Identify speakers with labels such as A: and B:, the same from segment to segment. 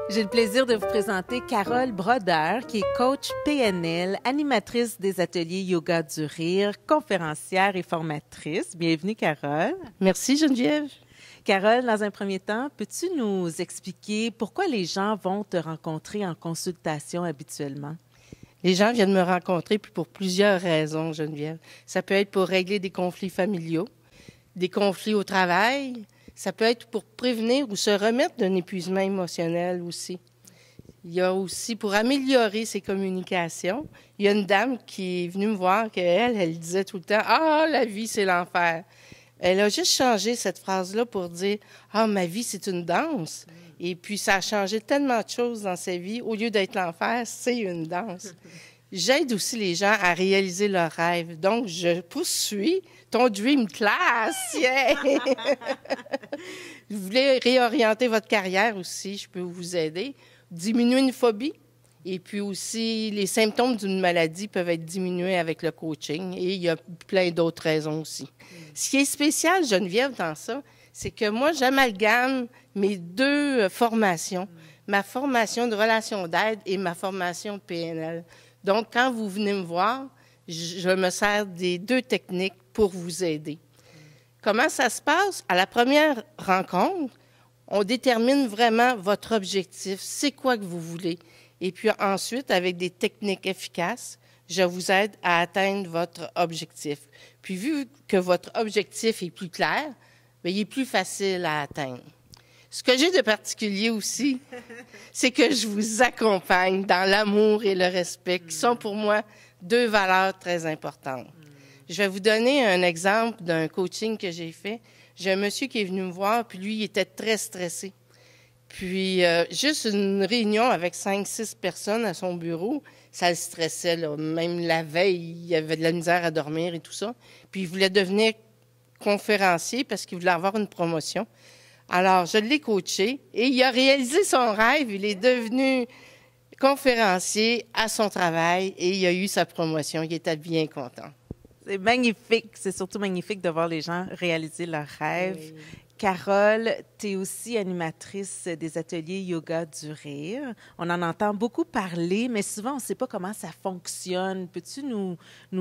A: J'ai le plaisir de vous présenter Carole Brodeur, qui est coach PNL, animatrice des ateliers Yoga du Rire, conférencière et formatrice. Bienvenue, Carole.
B: Merci, Geneviève.
A: Carole, dans un premier temps, peux-tu nous expliquer pourquoi les gens vont te rencontrer en consultation habituellement?
B: Les gens viennent me rencontrer pour plusieurs raisons, Geneviève. Ça peut être pour régler des conflits familiaux, des conflits au travail. Ça peut être pour prévenir ou se remettre d'un épuisement émotionnel aussi. Il y a aussi pour améliorer ses communications. Il y a une dame qui est venue me voir elle disait tout le temps « Ah, la vie, c'est l'enfer ». Elle a juste changé cette phrase-là pour dire « Ah, ma vie, c'est une danse ». Et puis, ça a changé tellement de choses dans sa vie. Au lieu d'être l'enfer, c'est une danse. J'aide aussi les gens à réaliser leurs rêves. Donc, je poursuis ton Dream Class. Yeah! Vous voulez réorienter votre carrière aussi, je peux vous aider. Diminuer une phobie. Et puis aussi, les symptômes d'une maladie peuvent être diminués avec le coaching. Et il y a plein d'autres raisons aussi. Ce qui est spécial, Geneviève, dans ça, c'est que moi, j'amalgame mes deux formations. Ma formation de relation d'aide et ma formation PNL. Donc, quand vous venez me voir, je me sers des deux techniques pour vous aider. Comment ça se passe? À la première rencontre, on détermine vraiment votre objectif. C'est quoi que vous voulez? Et puis ensuite, avec des techniques efficaces, je vous aide à atteindre votre objectif. Puis, vu que votre objectif est plus clair, bien, il est plus facile à atteindre. Ce que j'ai de particulier aussi, c'est que je vous accompagne dans l'amour et le respect, qui sont pour moi deux valeurs très importantes. Je vais vous donner un exemple d'un coaching que j'ai fait. J'ai un monsieur qui est venu me voir, puis lui, il était très stressé. Puis, juste une réunion avec 5-6 personnes à son bureau, ça le stressait, là. Même la veille, il avait de la misère à dormir et tout ça. Puis, il voulait devenir conférencier parce qu'il voulait avoir une promotion. Alors, je l'ai coaché et il a réalisé son rêve. Il est devenu conférencier à son travail et il a eu sa promotion. Il était bien content.
A: C'est magnifique. C'est surtout magnifique de voir les gens réaliser leurs rêves. Oui. Carole, tu es aussi animatrice des ateliers Yoga du Rire. On en entend beaucoup parler, mais souvent, on ne sait pas comment ça fonctionne. Peux-tu nous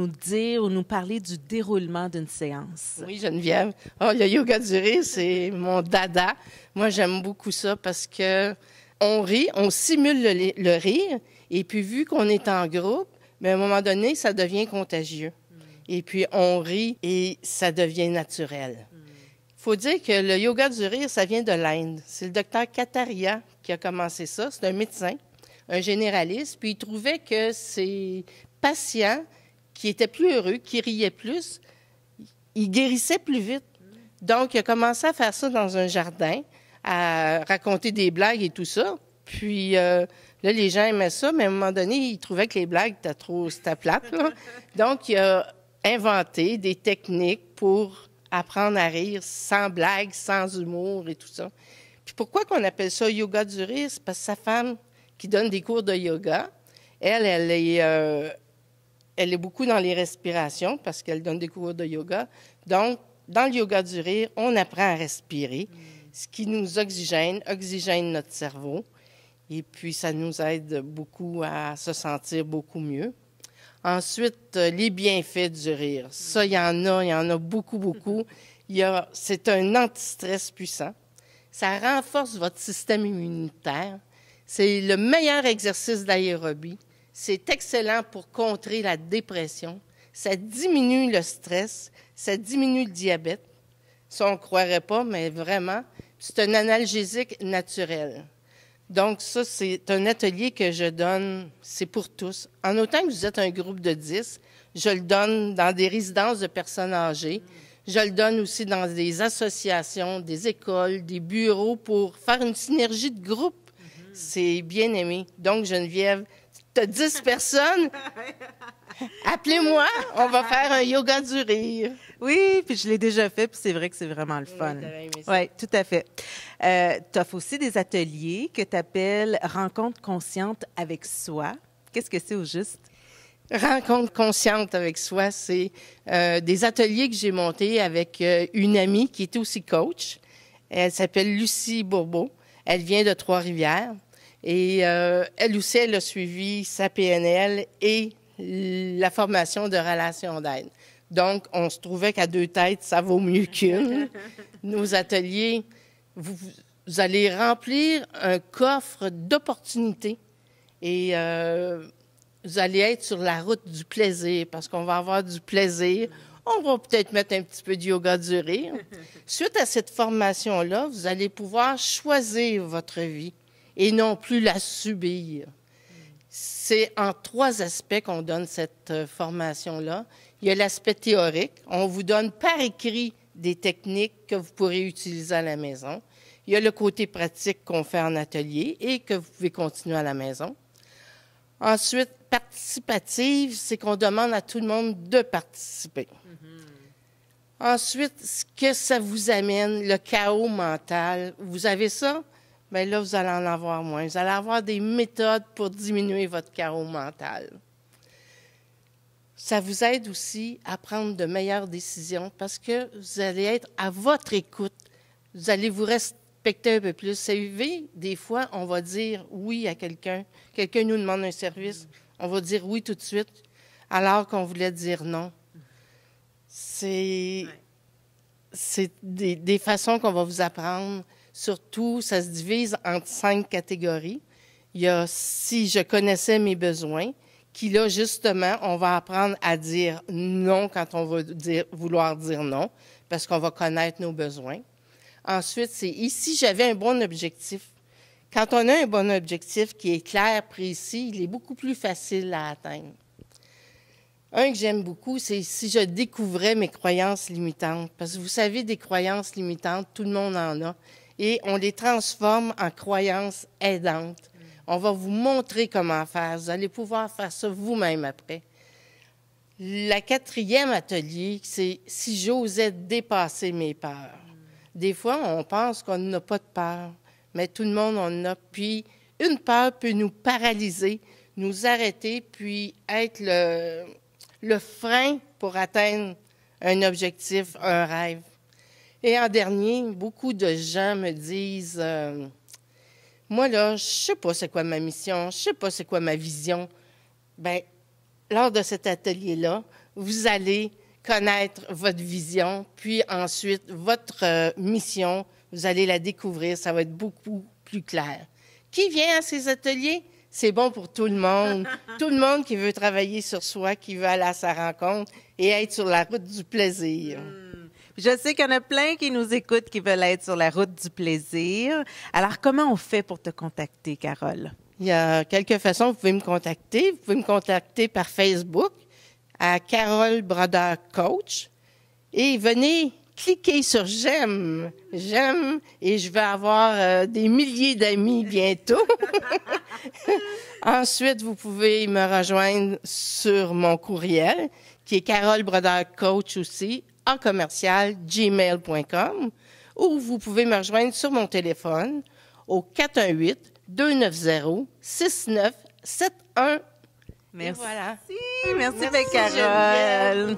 A: dire ou nous parler du déroulement d'une séance?
B: Oui, Geneviève. Oh, le Yoga du Rire, c'est mon dada. Moi, j'aime beaucoup ça parce que on rit, on simule le rire, et puis vu qu'on est en groupe, mais à un moment donné, ça devient contagieux. Et puis, on rit et ça devient naturel. Il faut dire que le yoga du rire, ça vient de l'Inde. C'est le docteur Kataria qui a commencé ça. C'est un médecin, un généraliste. Puis il trouvait que ses patients qui étaient plus heureux, qui riaient plus, ils guérissaient plus vite. Donc, il a commencé à faire ça dans un jardin, à raconter des blagues et tout ça. Puis là, les gens aimaient ça, mais à un moment donné, ils trouvaient que les blagues c'était plate, là. Donc, il a inventé des techniques pour apprendre à rire sans blague, sans humour et tout ça. Puis pourquoi qu'on appelle ça yoga du rire? C'est parce que sa femme, qui donne des cours de yoga, elle est beaucoup dans les respirations parce qu'elle donne des cours de yoga. Donc, dans le yoga du rire, on apprend à respirer, ce qui nous oxygène notre cerveau. Et puis, ça nous aide beaucoup à se sentir beaucoup mieux. Ensuite, les bienfaits du rire. Ça, il y en a beaucoup, beaucoup. C'est un anti-stress puissant. Ça renforce votre système immunitaire. C'est le meilleur exercice d'aérobie. C'est excellent pour contrer la dépression. Ça diminue le stress. Ça diminue le diabète. Ça, on ne croirait pas, mais vraiment, c'est un analgésique naturel. Donc, ça, c'est un atelier que je donne, c'est pour tous. En autant que vous êtes un groupe de 10, je le donne dans des résidences de personnes âgées. Je le donne aussi dans des associations, des écoles, des bureaux pour faire une synergie de groupe. C'est bien aimé. Donc, Geneviève, tu as 10 personnes. Appelez-moi, on va faire un yoga du rire.
A: Oui, puis je l'ai déjà fait, puis c'est vrai que c'est vraiment le fun. Oui, tout à fait. Tu offres aussi des ateliers que tu appelles « Rencontre consciente avec soi ». Qu'est-ce que c'est au juste?
B: Rencontre consciente avec soi, c'est des ateliers que j'ai montés avec une amie qui est aussi coach. Elle s'appelle Lucie Bourbeau. Elle vient de Trois-Rivières. Et elle aussi, elle a suivi sa PNL et la formation de relations d'aide. Donc, on se trouvait qu'à deux têtes, ça vaut mieux qu'une. Nos ateliers, vous allez remplir un coffre d'opportunités et vous allez être sur la route du plaisir parce qu'on va avoir du plaisir. On va peut-être mettre un petit peu de yoga du rire. Suite à cette formation-là, vous allez pouvoir choisir votre vie et non plus la subir. C'est en 3 aspects qu'on donne cette formation-là. Il y a l'aspect théorique. On vous donne par écrit des techniques que vous pourrez utiliser à la maison. Il y a le côté pratique qu'on fait en atelier et que vous pouvez continuer à la maison. Ensuite, participative, c'est qu'on demande à tout le monde de participer. Ensuite, ce que ça vous amène, le chaos mental, vous avez ça? Bien là, vous allez en avoir moins. Vous allez avoir des méthodes pour diminuer votre chaos mental. Ça vous aide aussi à prendre de meilleures décisions parce que vous allez être à votre écoute. Vous allez vous respecter un peu plus. Vous savez, des fois, on va dire oui à quelqu'un. Quelqu'un nous demande un service. On va dire oui tout de suite, alors qu'on voulait dire non. C'est des façons qu'on va vous apprendre. Surtout, ça se divise en 5 catégories. Il y a « si je connaissais mes besoins », qui là, justement, on va apprendre à dire non quand on va vouloir dire non, parce qu'on va connaître nos besoins. Ensuite, c'est « ici, j'avais un bon objectif ». Quand on a un bon objectif qui est clair, précis, il est beaucoup plus facile à atteindre. Un que j'aime beaucoup, c'est « si je découvrais mes croyances limitantes ». Parce que vous savez, des croyances limitantes, tout le monde en a. Et on les transforme en croyances aidantes. On va vous montrer comment faire. Vous allez pouvoir faire ça vous-même après. La 4e atelier, c'est « si j'osais dépasser mes peurs ». Des fois, on pense qu'on n'a pas de peur, mais tout le monde en a. Puis, une peur peut nous paralyser, nous arrêter, puis être le frein pour atteindre un objectif, un rêve. Et en dernier, beaucoup de gens me disent moi, là, je sais pas c'est quoi ma mission, je sais pas c'est quoi ma vision. Bien, lors de cet atelier-là, vous allez connaître votre vision, puis ensuite, votre mission, vous allez la découvrir, ça va être beaucoup plus clair. Qui vient à ces ateliers? C'est bon pour tout le monde. Tout le monde qui veut travailler sur soi, qui veut aller à sa rencontre et être sur la route du plaisir.
A: Je sais qu'il y en a plein qui nous écoutent qui veulent être sur la route du plaisir. Alors, comment on fait pour te contacter, Carole?
B: Il y a quelques façons. Vous pouvez me contacter. Vous pouvez me contacter par Facebook à Carole Brodeur Coach. Et venez cliquer sur « J'aime ». J'aime et je vais avoir des milliers d'amis bientôt. Ensuite, vous pouvez me rejoindre sur mon courriel qui est Carole Brodeur Coach aussi, en commercial gmail.com, ou vous pouvez me rejoindre sur mon téléphone au 418-290-6971.
A: Merci.
B: Et voilà.
A: Merci, Carole.